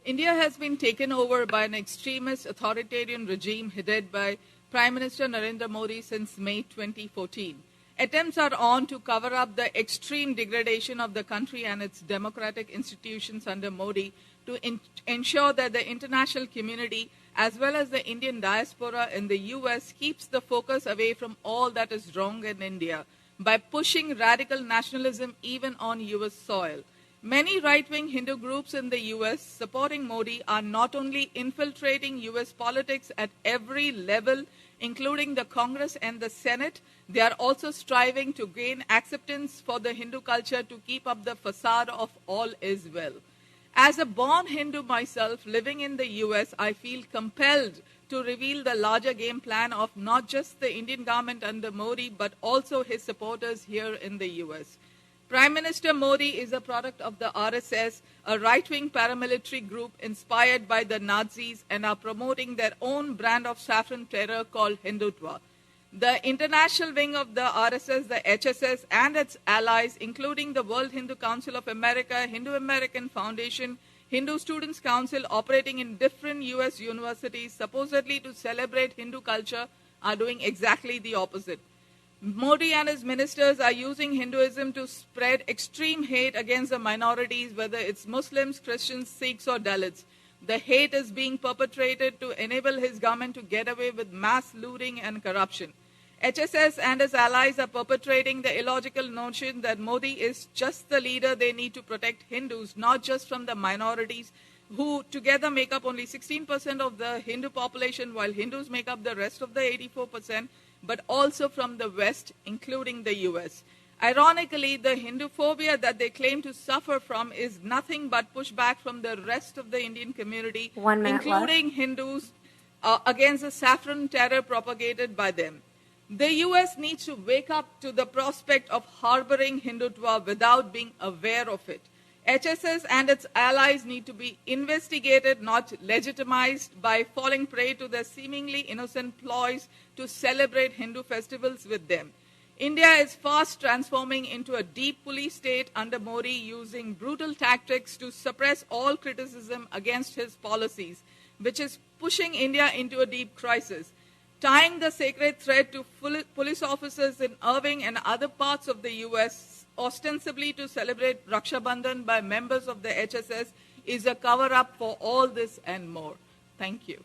India has been taken over by an extremist authoritarian regime headed by Prime Minister Narendra Modi since May 2014. Attempts are on to cover up the extreme degradation of the country and its democratic institutions under Modi to ensure that the international community as well as the Indian diaspora in the US keeps the focus away from all that is wrong in India by pushing radical nationalism even on US soil. Many right-wing Hindu groups in the US supporting Modi are not only infiltrating US politics at every level, including the Congress and the Senate, they are also striving to gain acceptance for the Hindu culture to keep up the facade of all is well. As a born Hindu myself living in the US, I feel compelled to reveal the larger game plan of not just the Indian government under Modi, but also his supporters here in the US. Prime Minister Modi is a product of the RSS, a right-wing paramilitary group inspired by the Nazis and are promoting their own brand of saffron terror called Hindutva. The international wing of the RSS, the HSS, and its allies, including the World Hindu Council of America, Hindu American Foundation, Hindu Students Council operating in different US universities supposedly to celebrate Hindu culture, are doing exactly the opposite. Modi and his ministers are using Hinduism to spread extreme hate against the minorities, whether it's Muslims, Christians, Sikhs, or Dalits. The hate is being perpetrated to enable his government to get away with mass looting and corruption. HSS and his allies are perpetrating the illogical notion that Modi is just the leader they need to protect Hindus, not just from the minorities, who together make up only 16% of the Hindu population, while Hindus make up the rest of the 84%, but also from the West, including the US. Ironically, the Hinduphobia that they claim to suffer from is nothing but pushback from the rest of the Indian community, including Hindus, against the saffron terror propagated by them. The US needs to wake up to the prospect of harboring Hindutva without being aware of it. HSS and its allies need to be investigated, not legitimized, by falling prey to their seemingly innocent ploys to celebrate Hindu festivals with them. India is fast transforming into a deep police state under Modi, using brutal tactics to suppress all criticism against his policies, which is pushing India into a deep crisis. Tying the sacred thread to police officers in Irving and other parts of the US, ostensibly to celebrate Raksha Bandhan by members of the HSS, is a cover-up for all this and more. Thank you.